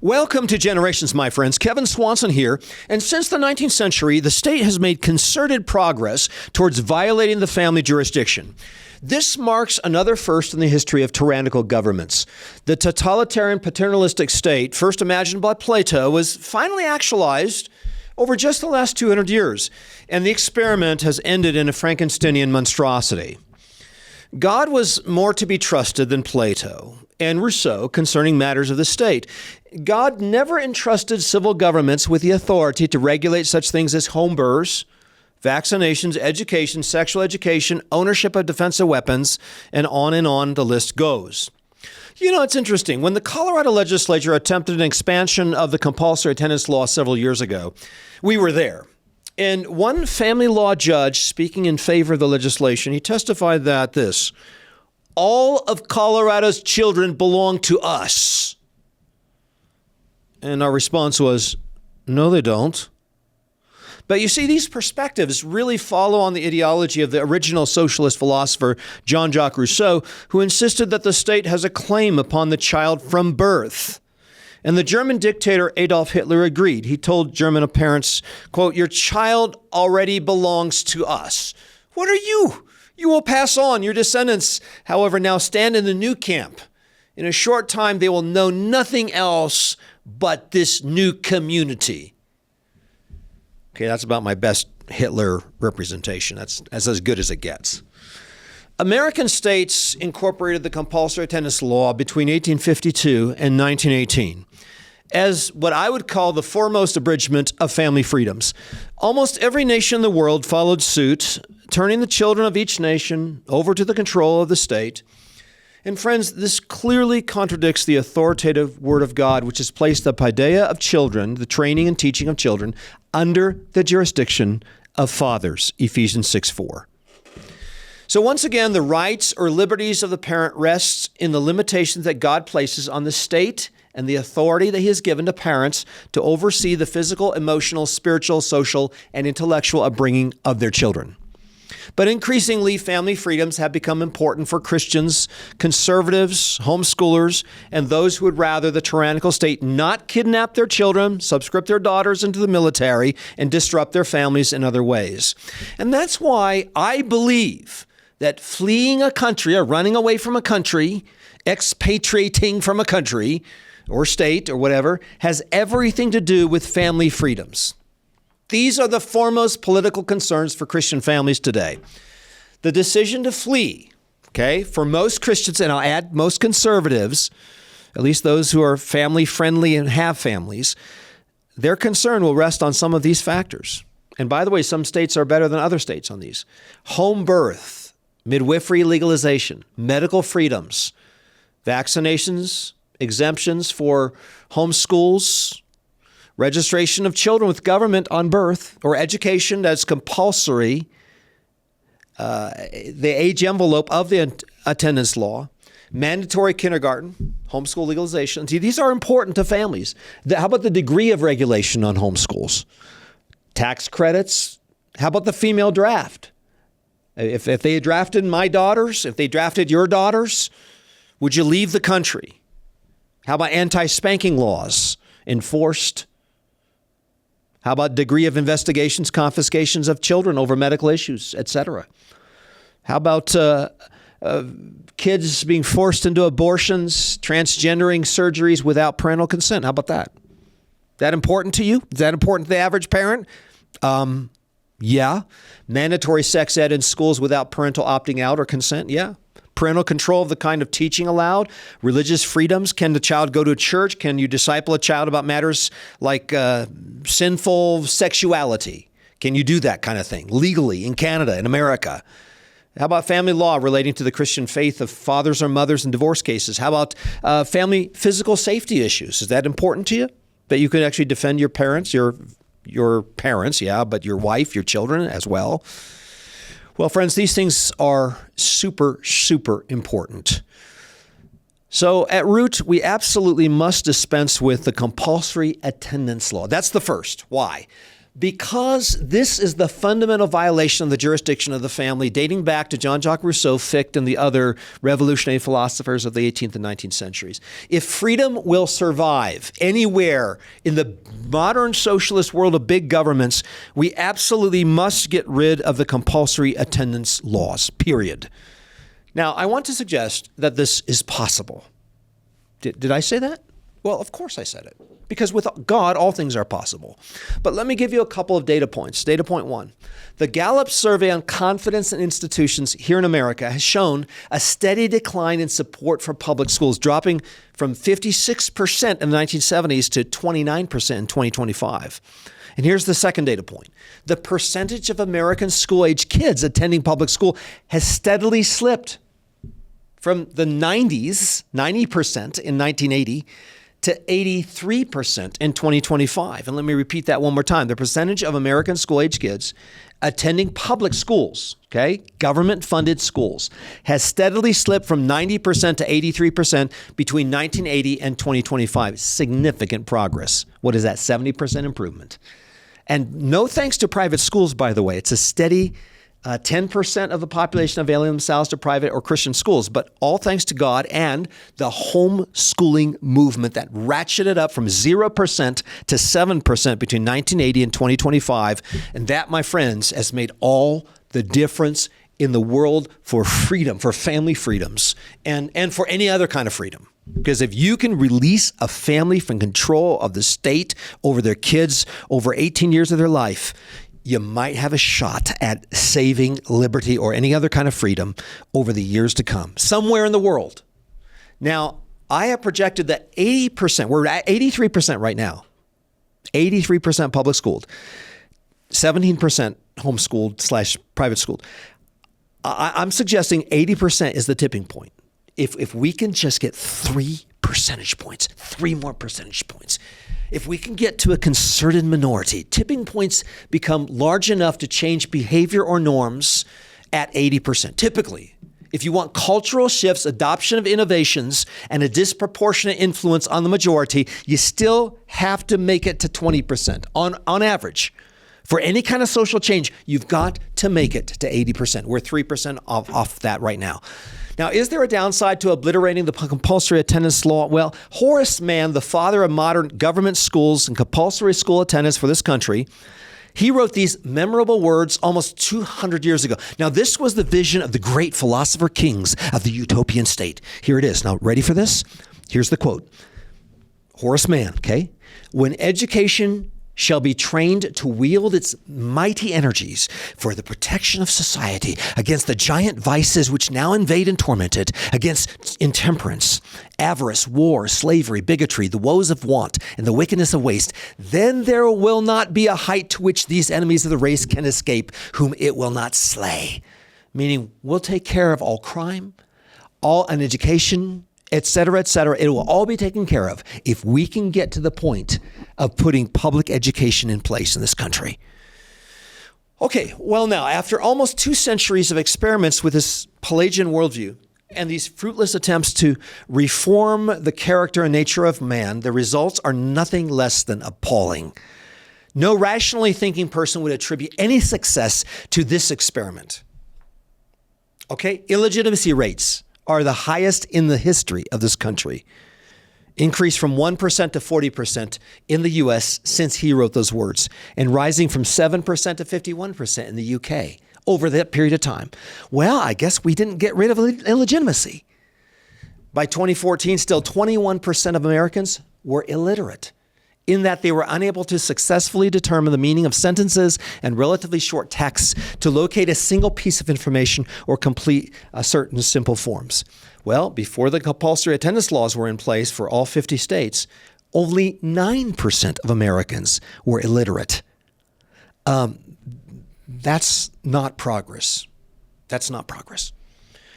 Welcome to Generations, my friends. Kevin Swanson here. And since the 19th century, the state has made concerted progress towards violating the family jurisdiction. This marks another first in the history of tyrannical governments. The totalitarian paternalistic state, first imagined by Plato, was finally actualized over just the last 200 years, and the experiment has ended in a Frankensteinian monstrosity. God was more to be trusted than Plato and Rousseau concerning matters of the state. God never entrusted civil governments with the authority to regulate such things as home births, vaccinations, education, sexual education, ownership of defensive weapons, and on the list goes. You know, it's interesting. When the Colorado legislature attempted an expansion of the compulsory attendance law several years ago, we were there. And one family law judge speaking in favor of the legislation, he testified that all of Colorado's children belong to us. And our response was, no, they don't. But you see, these perspectives really follow on the ideology of the original socialist philosopher, Jean-Jacques Rousseau, who insisted that the state has a claim upon the child from birth. And the German dictator Adolf Hitler agreed. He told German parents, quote, "Your child already belongs to us. What are you? You will pass on. Your descendants, however, now stand in the new camp. In a short time, they will know nothing else but this new community." Okay, that's about my best Hitler representation. That's as good as it gets. American states incorporated the compulsory attendance law between 1852 and 1918 as what I would call the foremost abridgment of family freedoms. Almost every nation in the world followed suit, turning the children of each nation over to the control of the state. And friends, this clearly contradicts the authoritative word of God, which has placed the paideia of children, the training and teaching of children, under the jurisdiction of fathers, Ephesians 6:4. So once again, the rights or liberties of the parent rests in the limitations that God places on the state and the authority that he has given to parents to oversee the physical, emotional, spiritual, social, and intellectual upbringing of their children. But increasingly, family freedoms have become important for Christians, conservatives, homeschoolers, and those who would rather the tyrannical state not kidnap their children, subscript their daughters into the military, and disrupt their families in other ways. And that's why I believe that fleeing a country or running away from a country, expatriating from a country or state or whatever, has everything to do with family freedoms. These are the foremost political concerns for Christian families today. The decision to flee, okay, for most Christians, and I'll add most conservatives, at least those who are family friendly and have families, their concern will rest on some of these factors. And by the way, some states are better than other states on these. Home birth, midwifery legalization, medical freedoms, vaccinations, exemptions for homeschools, registration of children with government on birth, or education that's compulsory, the age envelope of the attendance law, mandatory kindergarten, homeschool legalization. See, these are important to families. How about the degree of regulation on homeschools? Tax credits? How about the female draft? If they had drafted my daughters, if they drafted your daughters, would you leave the country? How about anti-spanking laws enforced? How about degree of investigations, confiscations of children over medical issues, etc.? How about kids being forced into abortions, transgendering surgeries without parental consent? How about that? That important to you? Is that important to the average parent? Yeah. Mandatory sex ed in schools without parental opting out or consent? Yeah. Parental control of the kind of teaching allowed, religious freedoms. Can the child go to a church? Can you disciple a child about matters like sinful sexuality? Can you do that kind of thing legally in Canada, in America? How about family law relating to the Christian faith of fathers or mothers in divorce cases? How about family physical safety issues? Is that important to you? That you can actually defend your parents, your parents, yeah, but your wife, your children as well? Well, friends, these things are super, super important. So at root, we absolutely must dispense with the compulsory attendance law. That's the first. Why? Because this is the fundamental violation of the jurisdiction of the family, dating back to Jean-Jacques Rousseau, Fichte, and the other revolutionary philosophers of the 18th and 19th centuries. If freedom will survive anywhere in the modern socialist world of big governments, we absolutely must get rid of the compulsory attendance laws, period. Now, I want to suggest that this is possible. Did I say that? Well, of course I said it. Because with God, all things are possible. But let me give you a couple of data points. Data point 1. The Gallup survey on confidence in institutions here in America has shown a steady decline in support for public schools, dropping from 56% in the 1970s to 29% in 2025. And here's the second data point. The percentage of American school-age kids attending public school has steadily slipped from the 90s, 90% in 1980, to 83% in 2025. And let me repeat that one more time. The percentage of American school-age kids attending public schools, okay, government-funded schools, has steadily slipped from 90% to 83% between 1980 and 2025. Significant progress. What is that? 70% improvement. And no thanks to private schools, by the way. It's a steady 10% of the population availing themselves to private or Christian schools, but all thanks to God and the homeschooling movement that ratcheted up from 0% to 7% between 1980 and 2025. And that, my friends, has made all the difference in the world for freedom, for family freedoms, and for any other kind of freedom. Because if you can release a family from control of the state over their kids over 18 years of their life, you might have a shot at saving liberty or any other kind of freedom over the years to come, somewhere in the world. Now, I have projected that 80%, we're at 83% right now, 83% public schooled, 17% homeschooled / private schooled. I'm suggesting 80% is the tipping point. If we can just get 3 percentage points, 3 more percentage points, if we can get to a concerted minority, tipping points become large enough to change behavior or norms at 80%. Typically, if you want cultural shifts, adoption of innovations, and a disproportionate influence on the majority, you still have to make it to 20% on average. For any kind of social change, you've got to make it to 80%. We're 3% off that right now. Now, is there a downside to obliterating the compulsory attendance law? Well, Horace Mann, the father of modern government schools and compulsory school attendance for this country, he wrote these memorable words almost 200 years ago. Now, this was the vision of the great philosopher kings of the utopian state. Here it is. Now, ready for this? Here's the quote. Horace Mann, okay? When education shall be trained to wield its mighty energies for the protection of society against the giant vices which now invade and torment it, against intemperance, avarice, war, slavery, bigotry, the woes of want, and the wickedness of waste, then there will not be a height to which these enemies of the race can escape, whom it will not slay. Meaning, we'll take care of all crime, all uneducation, et cetera, et cetera. It will all be taken care of if we can get to the point of putting public education in place in this country. Okay, well now, after almost 2 centuries of experiments with this Pelagian worldview and these fruitless attempts to reform the character and nature of man, the results are nothing less than appalling. No rationally thinking person would attribute any success to this experiment. Okay, illegitimacy rates are the highest in the history of this country, increased from 1% to 40% in the U.S. since he wrote those words, and rising from 7% to 51% in the U.K. over that period of time. Well, I guess we didn't get rid of illegitimacy. By 2014, still 21% of Americans were illiterate, in that they were unable to successfully determine the meaning of sentences and relatively short texts to locate a single piece of information or complete certain simple forms. Well, before the compulsory attendance laws were in place for all 50 states, only 9% of Americans were illiterate. That's not progress. That's not progress.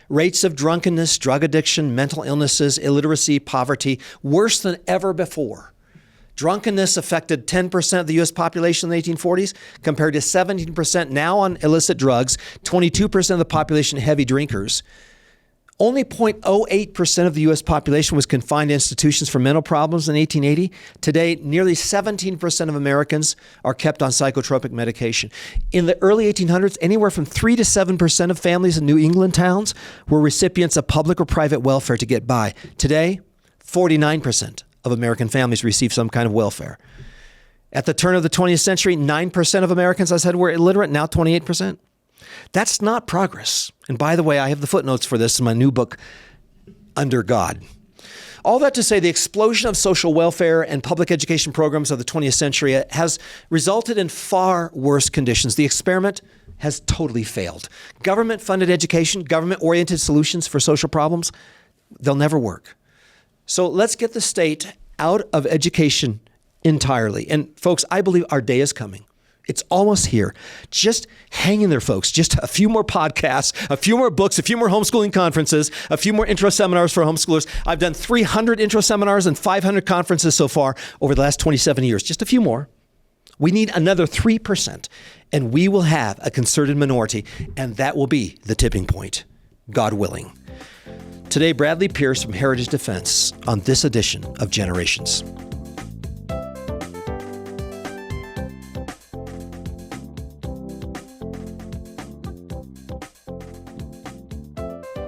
Rates of drunkenness, drug addiction, mental illnesses, illiteracy, poverty, worse than ever before. Drunkenness affected 10% of the U.S. population in the 1840s, compared to 17% now on illicit drugs, 22% of the population heavy drinkers. Only 0.08% of the U.S. population was confined to institutions for mental problems in 1880. Today, nearly 17% of Americans are kept on psychotropic medication. In the early 1800s, anywhere from 3 to 7% of families in New England towns were recipients of public or private welfare to get by. Today, 49% of American families receive some kind of welfare. At the turn of the 20th century, 9% of Americans, I said, were illiterate, now 28%. That's not progress. And by the way, I have the footnotes for this in my new book, Under God. All that to say, the explosion of social welfare and public education programs of the 20th century has resulted in far worse conditions. The experiment has totally failed. Government-funded education, government-oriented solutions for social problems, they'll never work. So let's get the state out of education entirely. And folks, I believe our day is coming. It's almost here. Just hang in there, folks. Just a few more podcasts, a few more books, a few more homeschooling conferences, a few more intro seminars for homeschoolers. I've done 300 intro seminars and 500 conferences so far over the last 27 years. Just a few more. We need another 3%, and we will have a concerted minority, and that will be the tipping point, God willing. Today, Bradley Pierce from Heritage Defense on this edition of Generations.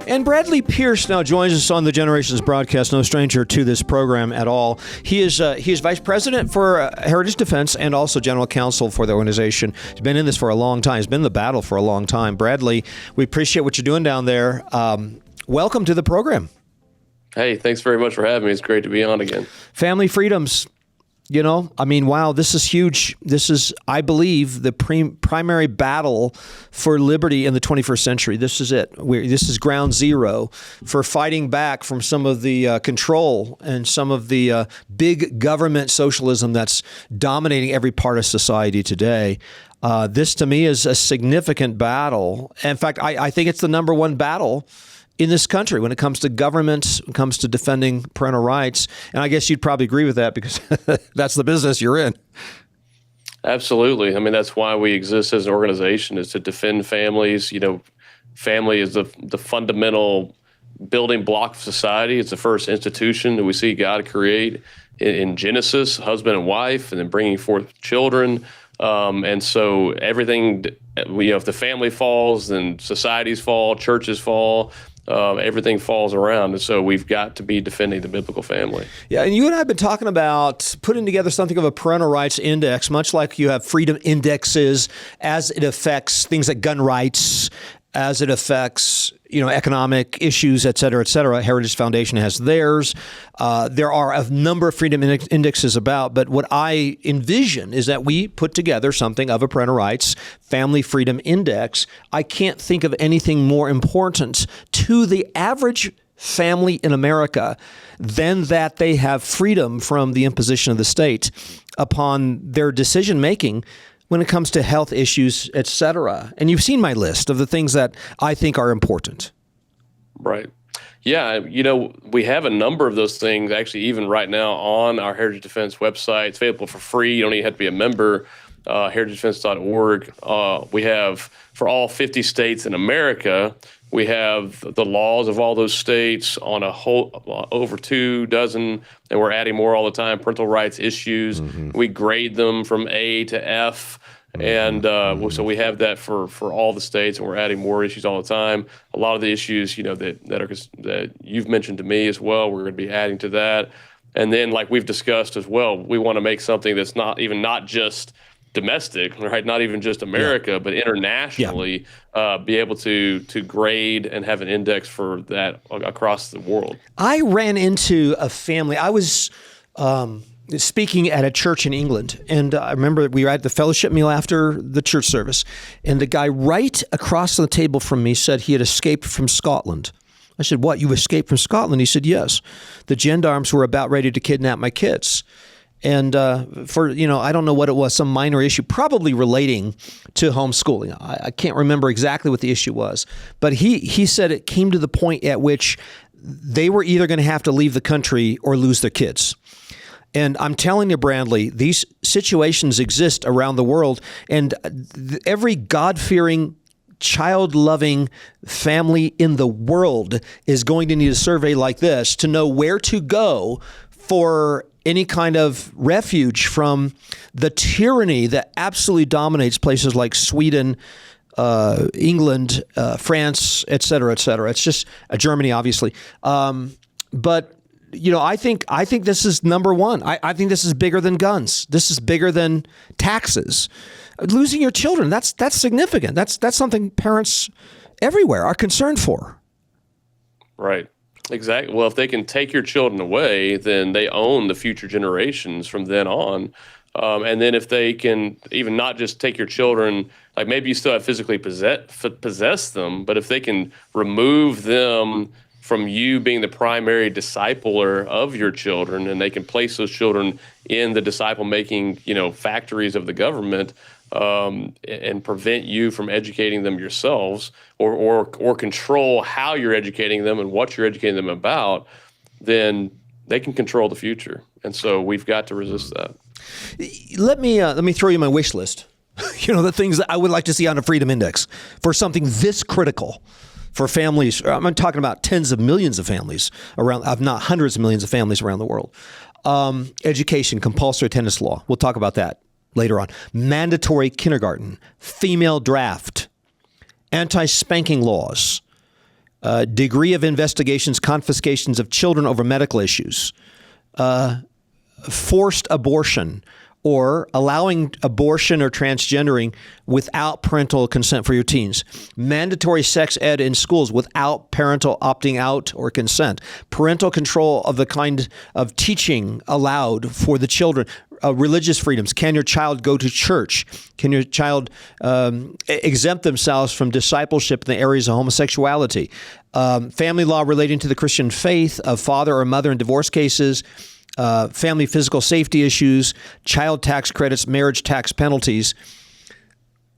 And Bradley Pierce now joins us on the Generations broadcast, no stranger to this program at all. He is vice president for Heritage Defense and also general counsel for the organization. He's been in this for a long time. He's been in the battle for a long time. Bradley, we appreciate what you're doing down there. Welcome to the program. Hey, thanks very much for having me. It's great to be on again. Family freedoms. You know, I mean, wow, this is huge. This is, I believe, the primary battle for liberty in the 21st century. This is it. This is ground zero for fighting back from some of the control and some of the big government socialism that's dominating every part of society today. This, to me, is a significant battle. In fact, I think it's the number one battle in this country when it comes to government, when it comes to defending parental rights. And I guess you'd probably agree with that because that's the business you're in. Absolutely. I mean, that's why we exist as an organization, is to defend families. You know, family is the fundamental building block of society. It's the first institution that we see God create in Genesis, husband and wife, and then bringing forth children. And so everything, if the family falls, then societies fall, churches fall. Everything falls around. And so we've got to be defending the biblical family. Yeah, and you and I have been talking about putting together something of a parental rights index, much like you have freedom indexes as it affects things like gun rights, as it affects, economic issues, et cetera, et cetera. Heritage Foundation has theirs. There are a number of freedom indexes about, but what I envision is that we put together something of a parental rights family freedom index. I can't think of anything more important to the average family in America than that they have freedom from the imposition of the state upon their decision making when it comes to health issues, et cetera. And you've seen my list of the things that I think are important. Right. Yeah, we have a number of those things actually even right now on our Heritage Defense website. It's available for free. You don't even have to be a member, heritagedefense.org. We have, for all 50 states in America, we have the laws of all those states on a whole over 24, and we're adding more all the time, parental rights issues. Mm-hmm. We grade them from A to F. And so we have that for all the states, and we're adding more issues all the time. A lot of the issues, that you've mentioned to me as well, we're going to be adding to that. And then, like we've discussed as well, we want to make something that's not just domestic, right? Not even just America, but internationally, be able to grade and have an index for that across the world. I ran into a family. I was speaking at a church in England, and I remember we were at the fellowship meal after the church service, and the guy right across the table from me said he had escaped from Scotland. I said, "What, you escaped from Scotland?" He said, "Yes. The gendarmes were about ready to kidnap my kids." And I don't know what it was, some minor issue, probably relating to homeschooling. I can't remember exactly what the issue was. But he said it came to the point at which they were either going to have to leave the country or lose their kids. And I'm telling you, Bradley, these situations exist around the world. And every God-fearing child-loving family in the world is going to need a survey like this to know where to go for any kind of refuge from the tyranny that absolutely dominates places like Sweden, England, France, et cetera, et cetera. It's just Germany, obviously. But I think this is number one. I think this is bigger than guns. This is bigger than taxes. Losing your children, that's significant. That's something parents everywhere are concerned for. Right. Exactly. Well, if they can take your children away, then they own the future generations from then on. And then if they can even not just take your children, like maybe you still have physically possess them, but if they can remove them from you being the primary discipler of your children, and they can place those children in the disciple-making, factories of the government, and prevent you from educating them yourselves, or control how you're educating them and what you're educating them about, then they can control the future. And so we've got to resist that. Let me throw you my wish list. The things that I would like to see on a Freedom Index for something this critical for families. I'm talking about tens of millions of families around, if not hundreds of millions of families around the world. Education, compulsory attendance law. We'll talk about that later on. Mandatory kindergarten, female draft, anti-spanking laws, degree of investigations, confiscations of children over medical issues, forced abortion, or allowing abortion or transgendering without parental consent for your teens. Mandatory sex ed in schools without parental opting out or consent. Parental control of the kind of teaching allowed for the children. Religious freedoms. Can your child go to church? Can your child exempt themselves from discipleship in the areas of homosexuality? Family law relating to the Christian faith of father or mother in divorce cases. Family physical safety issues, child tax credits, marriage tax penalties.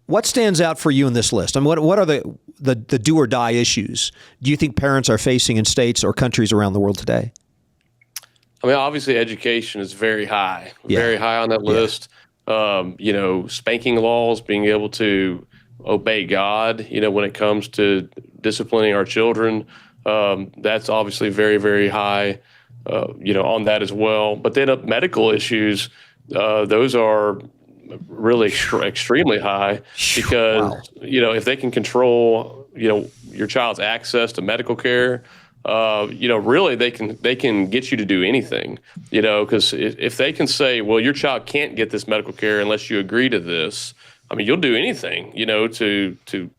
What stands out for you in this list? I mean, what are the do or die issues do you think parents are facing in states or countries around the world today? I mean, obviously education is very high on that list. Spanking laws, being able to obey God, when it comes to disciplining our children, that's obviously very, very high. On that as well. But then medical issues, those are really extremely high because, if they can control, your child's access to medical care, really they can get you to do anything, because if they can say, well, your child can't get this medical care unless you agree to this, I mean, you'll do anything, to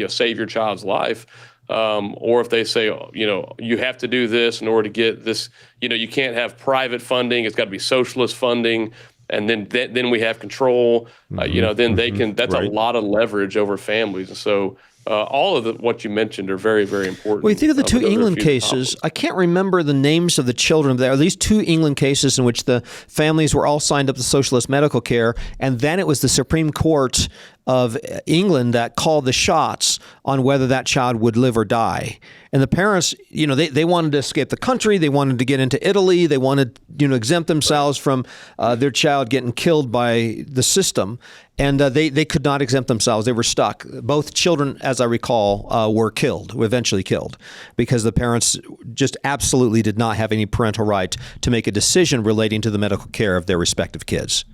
save your child's life. Or if they say, you have to do this in order to get this, you can't have private funding. It's got to be socialist funding. And then we have control, then they can, that's right. A lot of leverage over families. And so all of what you mentioned are very, very important. Well, you think of the two England cases. I can't remember the names of the children. There are these two England cases in which the families were all signed up to socialist medical care, and then it was the Supreme Court of England that called the shots on whether that child would live or die. And the parents, they wanted to escape the country. They wanted to get into Italy. They wanted, exempt themselves from their child getting killed by the system. And they could not exempt themselves. They were stuck. Both children, as I recall, were eventually killed, because the parents just absolutely did not have any parental right to make a decision relating to the medical care of their respective kids.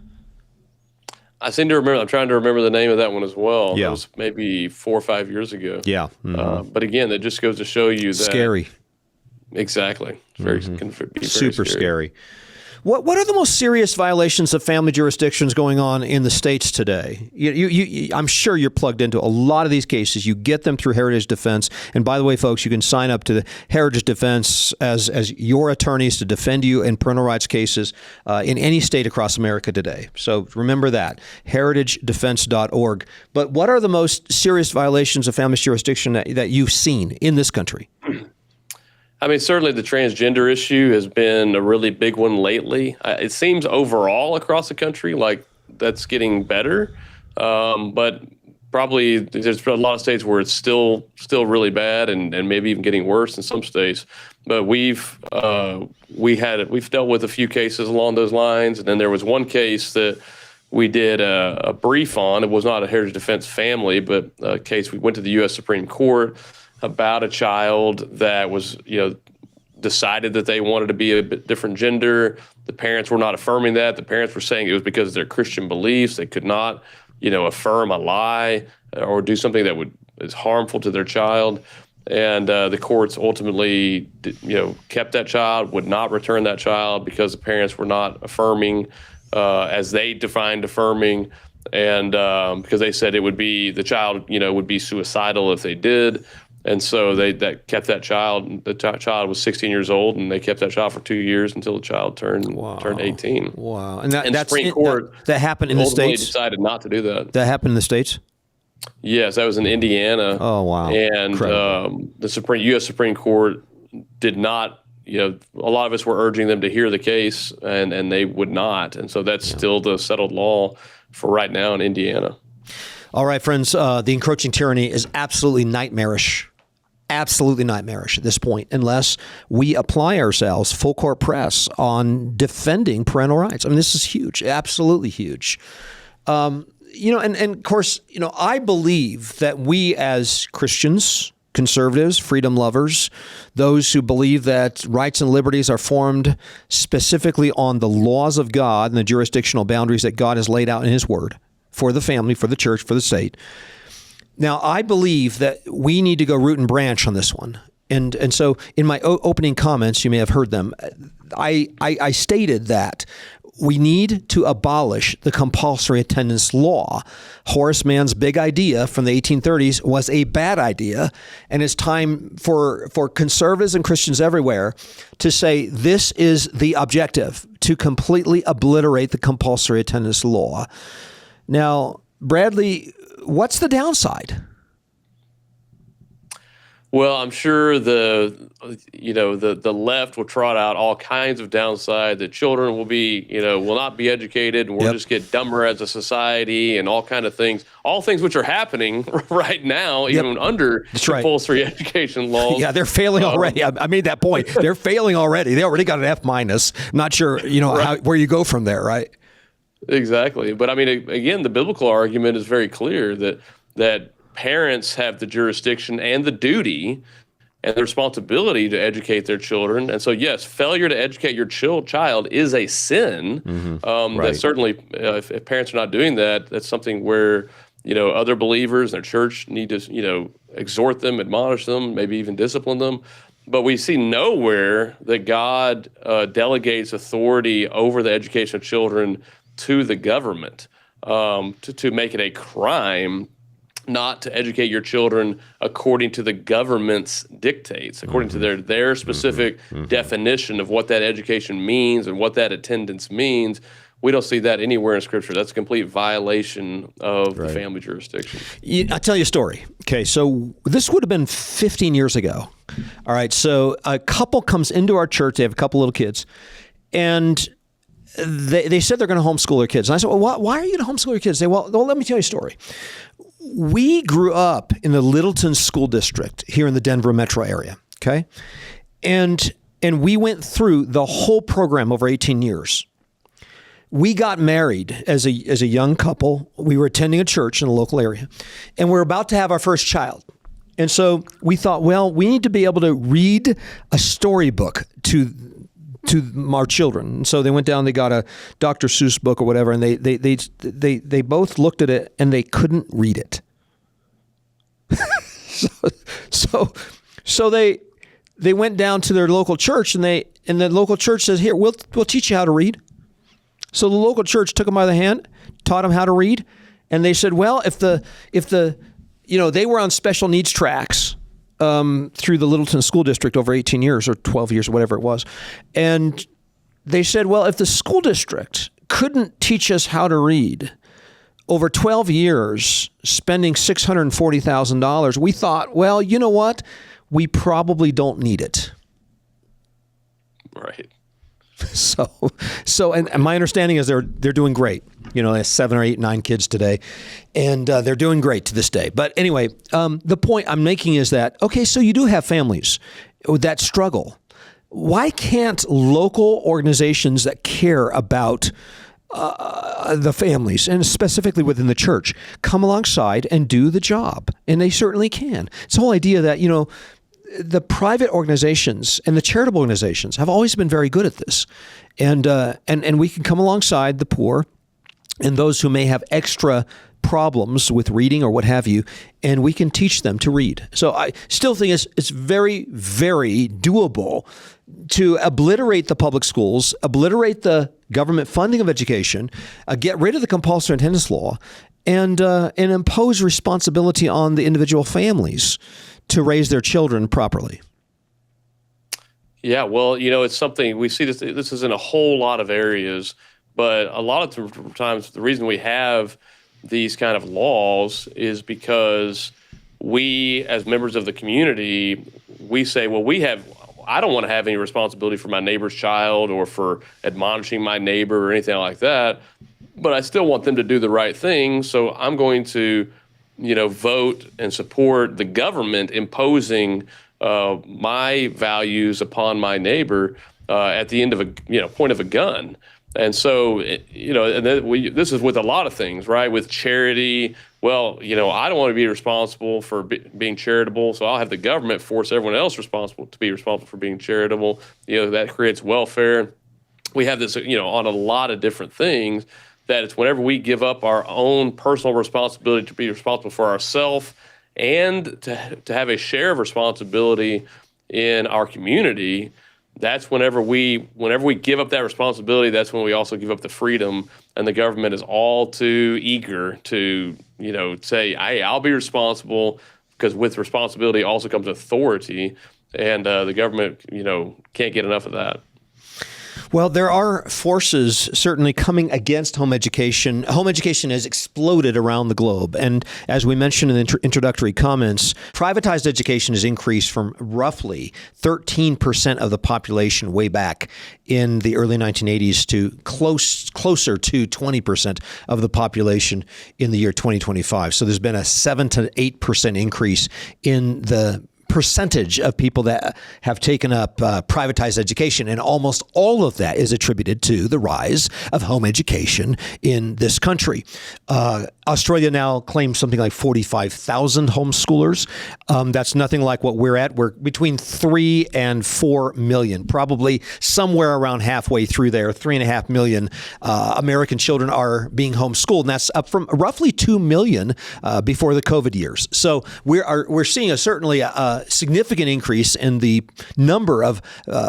I seem to remember. I'm trying to remember the name of that one as well. Yeah. It was maybe 4 or 5 years ago. Yeah. Mm-hmm. But again, that just goes to show you that scary. Exactly. Very super scary. What are the most serious violations of family jurisdictions going on in the states today? I'm sure you're plugged into a lot of these cases. You get them through Heritage Defense. And by the way, folks, you can sign up to the Heritage Defense as your attorneys to defend you in parental rights cases in any state across America today. So remember that, heritagedefense.org. But what are the most serious violations of family jurisdiction that you've seen in this country? I mean, certainly the transgender issue has been a really big one lately. It seems overall across the country like that's getting better, but probably there's a lot of states where it's still really bad and maybe even getting worse in some states. But we've dealt with a few cases along those lines, and then there was one case that we did a brief on. It was not a heritage defense family, but a case we went to the U.S. Supreme Court about a child that was, decided that they wanted to be a bit different gender. The parents were not affirming that. The parents were saying it was because of their Christian beliefs. They could not, affirm a lie or do something that is harmful to their child. And the courts ultimately, kept that child, would not return that child because the parents were not affirming as they defined affirming. And because they said the child, would be suicidal if they did. And so they kept that child. The child was 16 years old, and they kept that child for 2 years until the child turned 18. Wow! And that's the Supreme Court that happened in the States. Decided not to do that. That happened in the States. Yes, that was in Indiana. Oh wow! And the U.S. Supreme Court did not. A lot of us were urging them to hear the case, and they would not. And so that's still the settled law for right now in Indiana. All right, friends. The encroaching tyranny is absolutely nightmarish. Absolutely nightmarish at this point, unless we apply ourselves full court press on defending parental rights. I mean, this is huge, absolutely huge. And of course, I believe that we as Christians, conservatives, freedom lovers, those who believe that rights and liberties are formed specifically on the laws of God and the jurisdictional boundaries that God has laid out in His Word for the family, for the church, for the state. Now, I believe that we need to go root and branch on this one. And so in my opening comments, you may have heard them, I stated that we need to abolish the compulsory attendance law. Horace Mann's big idea from the 1830s was a bad idea, and it's time for conservatives and Christians everywhere to say this is the objective, to completely obliterate the compulsory attendance law. Now, Bradley, what's the downside? Well, I'm sure the left will trot out all kinds of downside. That children will not be educated, and we'll just get dumber as a society, and all kind of things. All things which are happening right now, even under compulsory education laws. Yeah, they're failing already. I made that point. They're failing already. They already got an F minus. Not sure, where you go from there, right? Exactly. But I mean, again, the biblical argument is very clear that parents have the jurisdiction and the duty and the responsibility to educate their children. And so, yes, failure to educate your child is a sin. Mm-hmm. That certainly, if parents are not doing that, that's something where, other believers in their church need to, exhort them, admonish them, maybe even discipline them. But we see nowhere that God delegates authority over the education of children to the government to make it a crime not to educate your children according to the government's dictates, according to their specific definition of what that education means and what that attendance means. We don't see that anywhere in Scripture. That's a complete violation of the family jurisdiction. I'll tell you a story. Okay, so this would have been 15 years ago. All right, so a couple comes into our church. They have a couple little kids, and they said they're going to homeschool their kids. And I said, well, why are you going to homeschool your kids? They say, well, let me tell you a story. We grew up in the Littleton School District here in the Denver metro area, okay? And we went through the whole program over 18 years. We got married as a young couple. We were attending a church in the local area, and we're about to have our first child. And so we thought, well, we need to be able to read a storybook to our children. And so they went down, they got a Dr. Seuss book or whatever, and they both looked at it and they couldn't read it. so they went down to their local church, and the local church says, here, we'll teach you how to read. So the local church took them by the hand, taught them how to read, and they said, well, if they were on special needs tracks through the Littleton School District over 18 years or 12 years or whatever it was. And they said, well, if the school district couldn't teach us how to read over 12 years, spending $640,000, we thought, well, you know what? We probably don't need it. Right. So, and my understanding is they're doing great. They have 7 or 8, 9 kids today, and they're doing great to this day. But anyway, the point I'm making is that, okay, so you do have families that struggle. Why can't local organizations that care about the families, and specifically within the church, come alongside and do the job. And they certainly can. It's the whole idea that, the private organizations and the charitable organizations have always been very good at this. And we can come alongside the poor and those who may have extra problems with reading or what have you, and we can teach them to read. So I still think it's very, very doable to obliterate the public schools, obliterate the government funding of education, get rid of the compulsory attendance law, and impose responsibility on the individual families to raise their children properly. Yeah, well, it's something we see this is in a whole lot of areas, but a lot of times the reason we have these kind of laws is because we, as members of the community, we say, well, I don't want to have any responsibility for my neighbor's child or for admonishing my neighbor or anything like that, but I still want them to do the right thing. So I'm going to, vote and support the government imposing my values upon my neighbor at the end of a point of a gun. And so, and then this is with a lot of things, right? With charity, well, I don't want to be responsible for being charitable, so I'll have the government force everyone else to be responsible for being charitable. That creates welfare. We have this, on a lot of different things, that it's whenever we give up our own personal responsibility to be responsible for ourselves and to have a share of responsibility in our community. That's whenever we give up that responsibility, that's when we also give up the freedom, and the government is all too eager to, say, hey, I'll be responsible, because with responsibility also comes authority, and the government, can't get enough of that. Well, there are forces certainly coming against home education. Home education has exploded around the globe. And as we mentioned in the introductory comments, privatized education has increased from roughly 13% of the population way back in the early 1980s to closer to 20% of the population in the year 2025. So there's been a 7 to 8% increase in the percentage of people that have taken up privatized education, and almost all of that is attributed to the rise of home education in this country. Australia now claims something like 45,000 homeschoolers. That's nothing like what we're at. We're between 3 and 4 million, probably somewhere around halfway through there. 3.5 million American children are being homeschooled, and that's up from roughly 2 million before the COVID years. So we're seeing certainly a significant increase in the number of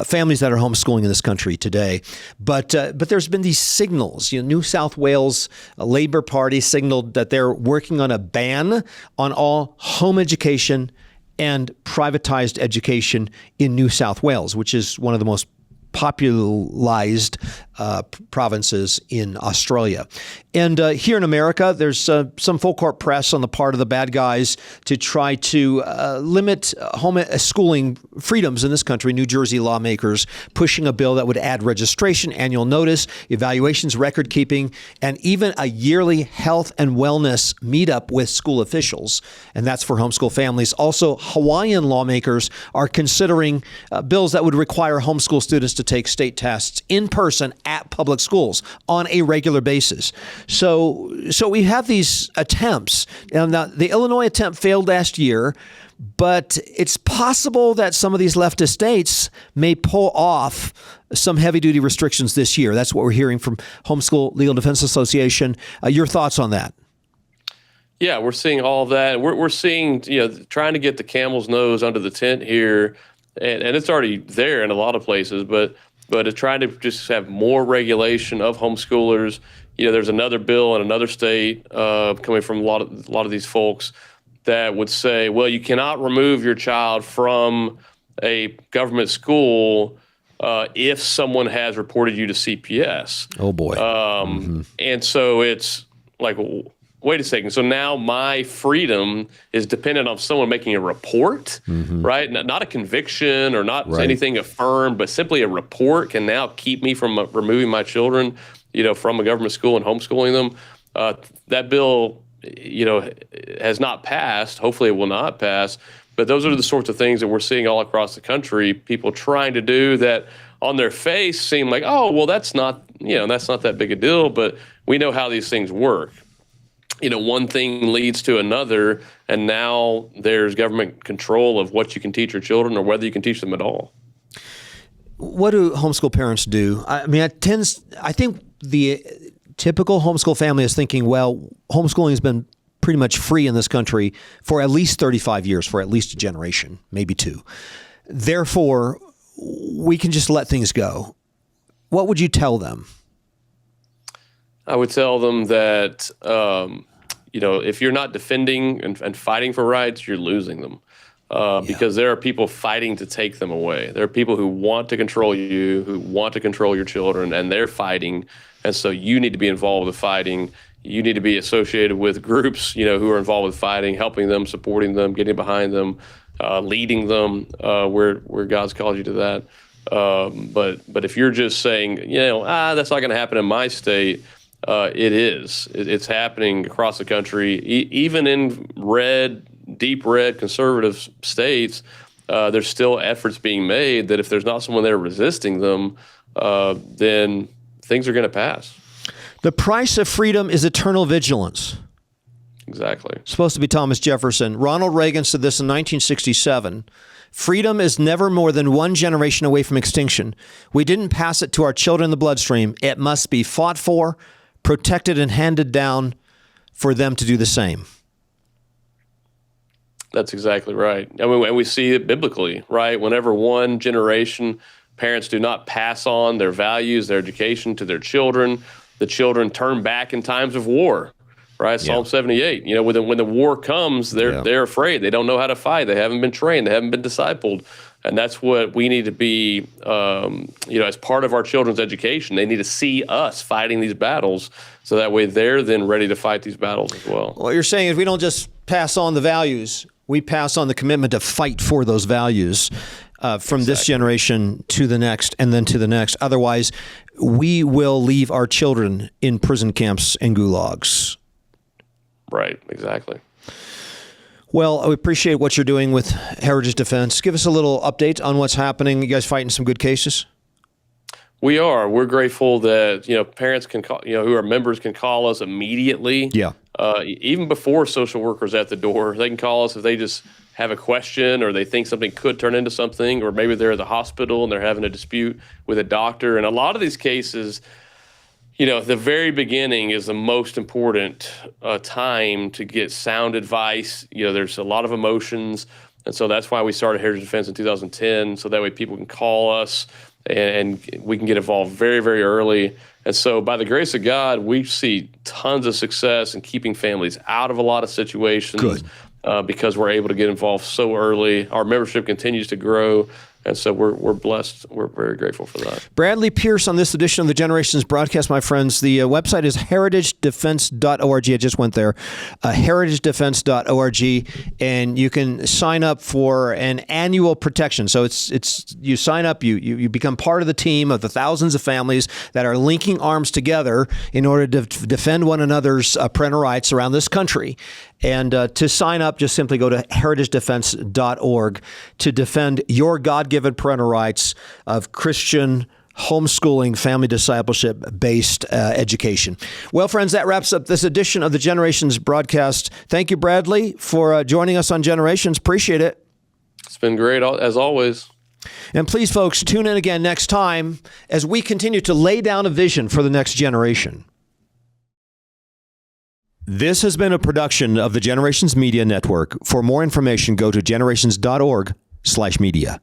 families that are homeschooling in this country today. But there's been these signals. New South Wales Labor Party signaled that they're working on a ban on all home education and privatized education in New South Wales, which is one of the most popularized provinces in Australia. And here in America, there's some full court press on the part of the bad guys to try to limit homeschooling freedoms in this country. New Jersey lawmakers pushing a bill that would add registration, annual notice, evaluations, record keeping, and even a yearly health and wellness meetup with school officials. And that's for homeschool families. Also, Hawaiian lawmakers are considering bills that would require homeschool students to take state tests in person at public schools on a regular basis. So we have these attempts. Now, the Illinois attempt failed last year, but it's possible that some of these leftist states may pull off some heavy-duty restrictions this year. That's what we're hearing from Homeschool Legal Defense Association. Your thoughts on that? Yeah, we're seeing all of that. We're seeing, trying to get the camel's nose under the tent here, and it's already there in a lot of places, but trying to just have more regulation of homeschoolers. There's another bill in another state coming from a lot of these folks that would say, well, you cannot remove your child from a government school if someone has reported you to CPS. Oh, boy. And so it's like, wait a second. So now my freedom is dependent on someone making a report, right? Not a conviction or not anything affirmed, but simply a report can now keep me from removing my children, from a government school and homeschooling them. That bill, has not passed. Hopefully it will not pass. But those are the sorts of things that we're seeing all across the country, people trying to do that on their face seem like, oh, well, that's not that big a deal, but we know how these things work. One thing leads to another, and now there's government control of what you can teach your children or whether you can teach them at all. What do homeschool parents do? I mean, I think the typical homeschool family is thinking, well, homeschooling has been pretty much free in this country for at least 35 years, for at least a generation, maybe two. Therefore, we can just let things go. What would you tell them? I would tell them that, if you're not defending and fighting for rights, you're losing them. Because there are people fighting to take them away. There are people who want to control you, who want to control your children, and they're fighting. And so you need to be involved with fighting. You need to be associated with groups, who are involved with fighting, helping them, supporting them, getting behind them, leading them where God's called you to that. But if you're just saying, that's not going to happen in my state, it is. It's happening across the country, even in deep red conservative states. There's still efforts being made that if there's not someone there resisting them, then things are going to pass. The price of freedom is eternal vigilance. Exactly. Supposed to be Thomas Jefferson. Ronald Reagan said this in 1967. Freedom is never more than one generation away from extinction. We didn't pass it to our children in the bloodstream. It must be fought for, protected, and handed down for them to do the same. That's exactly right. And we see it biblically, right? Whenever one generation, parents do not pass on their values, their education to their children, the children turn back in times of war, right? Psalm 78. When the war comes, they're afraid. They don't know how to fight. They haven't been trained. They haven't been discipled. And that's what we need to be, as part of our children's education. They need to see us fighting these battles so that way they're then ready to fight these battles as well. What you're saying is we don't just pass on the values. We pass on the commitment to fight for those values from this generation to the next and then to the next. Otherwise, we will leave our children in prison camps and gulags. Right, exactly. Well, I appreciate what you're doing with Heritage Defense. Give us a little update on what's happening. You guys fighting some good cases? We are. We're grateful that, parents can call, who are members can call us immediately. Yeah. Even before social workers at the door, they can call us if they just have a question or they think something could turn into something, or maybe they're at the hospital and they're having a dispute with a doctor. And a lot of these cases, the very beginning is the most important time to get sound advice. There's a lot of emotions. And so that's why we started Heritage Defense in 2010, so that way people can call us and we can get involved very, very early. And so by the grace of God, we see tons of success in keeping families out of a lot of situations because we're able to get involved so early. Our membership continues to grow. And so we're blessed. We're very grateful for that. Bradley Pierce on this edition of the Generations broadcast, my friends. The website is heritagedefense.org. I just went there, heritagedefense.org, and you can sign up for an annual protection. So it's you sign up, you become part of the team of the thousands of families that are linking arms together in order to defend one another's parental rights around this country. And to sign up, just simply go to heritagedefense.org to defend your God-given parental rights of Christian homeschooling, family discipleship-based education. Well, friends, that wraps up this edition of the Generations broadcast. Thank you, Bradley, for joining us on Generations. Appreciate it. It's been great, as always. And please, folks, tune in again next time as we continue to lay down a vision for the next generation. This has been a production of the Generations Media Network. For more information, go to generations.org/media.